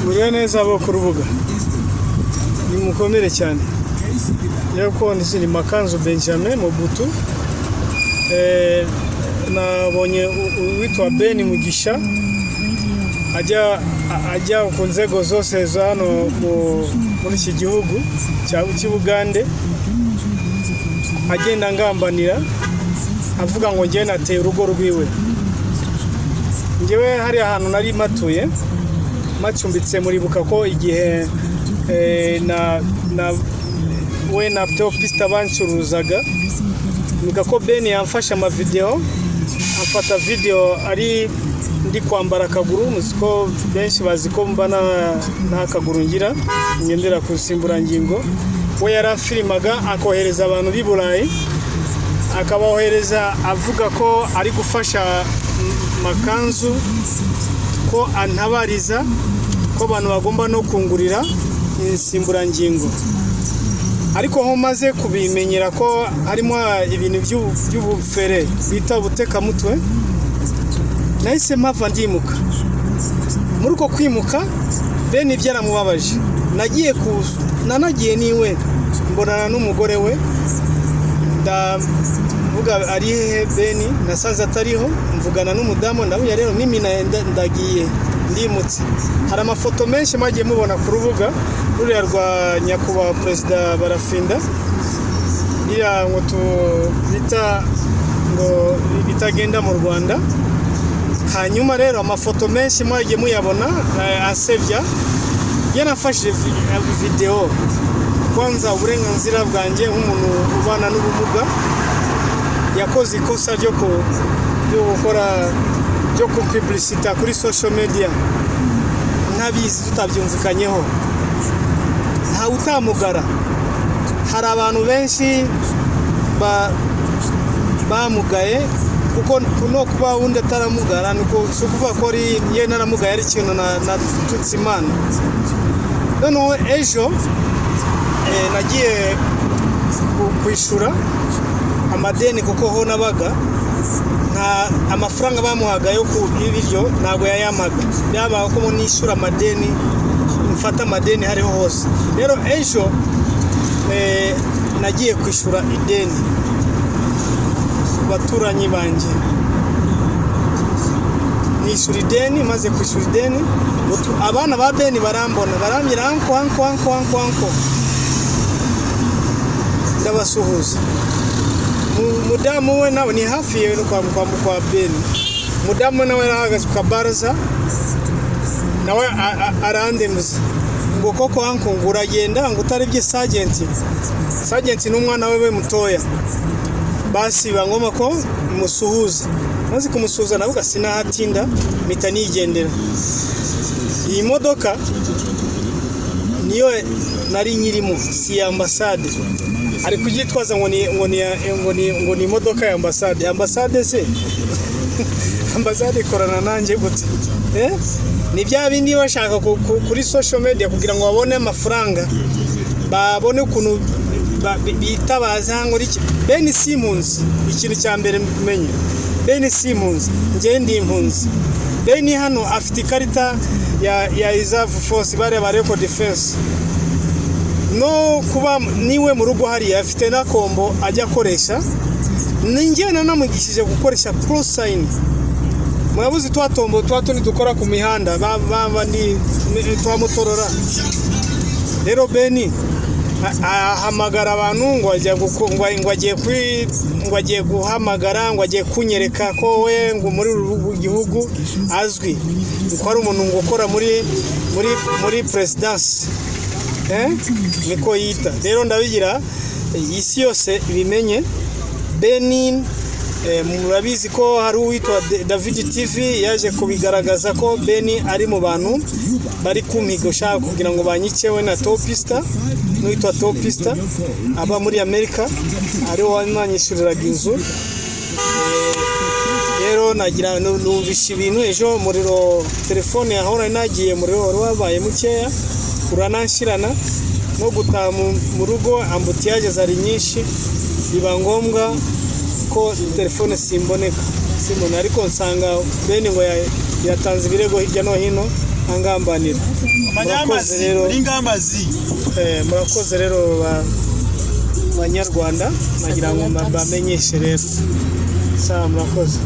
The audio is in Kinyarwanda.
Muriwe neza abo ku rubuga ni mukomere cyane yako ni Makanzu Benjamin Mobutu nabonye witwa Ben Mugisha ajya ku nzego zose za hano muri iki gihugu cy'Ubugande agenda ngambanira avuga ngo ngiye nateye urugo rwiwe. Ngewe hari ahantu nari matuye macumbitse muribuka ko igihe we na topista bancuruzaga nika ko Ben yamfasha ama video afata video ari ndi kwambara akaguru musiko benshi baziko mbana nta kaguru ngira ngendera ku nsimburangingo. We yarafilimaga akohereza abantu b'Iburayi akabahereza avuga ko ari gufasha Makanzu ko antabariza ko abantu bagomba no kungurira insimburangingo. Ariko ho maze kubimenyera ko harimo ibintu by'ubufere bita buteka mutwe, nahise mpava ndimuka. Muri uko kwimuka Ben byaramubabaje, nanagiye niwe mbonana n'umugore we ndavuga ari he Ben, nasanze atariho, mvugana n'umudamu ndabuya rero mimi ndagiye ndimutse. Hari amafoto menshi magiye mubona ku rubuga ruriya rwa nyakubahwa Perezida Barafinda iriya ngo bita ngo bitagenda mu Rwanda. Hanyuma rero amafoto menshi mwagiye muyabona asebya yanafashije video. Kwanza uburenganzira bwanjye nk'umuntu ubana n'ubumuga yakoze ikosa ryo gukora ryo ku publicity kuri social media ntabizi tutabyumvikanyeho nta utamugara. Hari abantu benshi bamugaye kuko no kuba wundi ataramugara nuko sukuva ko ari ye naramugaye ari kintu na tutsimana. None ejo nagiye kwishura amadeni kuko ho nabaga nta amafaranga bamuhaga yo ku ibiryo ntago yayamaga, byabaho ko nishura amadeni mfata amadeni hariho hose. Rero ejo nagiye kwishura ideni baturanyi banje, nishura ideni maze kwishura ideni abana ba Ben barambona barambira anko ndabasuhuza. Mudamu we nawe ni hafi yewe no kwa Ben. Mudamu nawe arahagaze ku kabaraza nawe arandemza ngo koko anko nguragenda ngo utaribye sergeant n'umwana we mutoya basi bangoma ko musuhuza. Maze kumusuhuza navuga sinahatinda mpita nigendera. Iyi modoka niyo nari nyirimo si ambasade, ari kugitwaza ngo ni modoka ya ambasade se ambasade ikorana nanjye gute? Ni bya bindi bashaka kuri social media kugira ngo babone amafaranga, babone ukuntu bitabaza ngo iki. Ben Simmons ikintu cya mbere mumenye, Ben Simmons ngiye ndi impunzi. Ben hano afite ikarita ya reserve force bare record defense. No kuba niwe mu rugo hari afite na kombo ajya koresha. Ninjye nanamugishije gukoresha cross sign. Mwabuzi twatombo twatuni dukora ku mihanda baba ni twamutorora. Rero Ben ahamagara abantu ngo agiye guhamagara ngo agiye kunyereka ko we ngo muri uru gihugu azwi ko ari umuntu ngo ukora muri presidence niko yita. Rero ndabigira isi yose ibimenye. Ben murabizi ko hari uwitwa David TV yaje kubigaragaza ko Ben ari mu bantu bari kumiga ushaka kugira ngo banyicewe na topista n'uwitwa topista aba muri Amerika ari wanyishuriraga inzu. Rero nagira numvisha ibintu ejo muriro telefone yahora nagiye muriro wabaye mukeya urananshirana no gutaha mu rugo ambutiyaje zari nyinshi biba ngombwa ko telefone simboneka. Simona ariko nsanga Ben ngo yatanze ibirego hirya no hino angambanira. Manyamazi ringamazi. Murakoze rero banyarwanda nagira ngo bamenyeshe rero. Murakoze.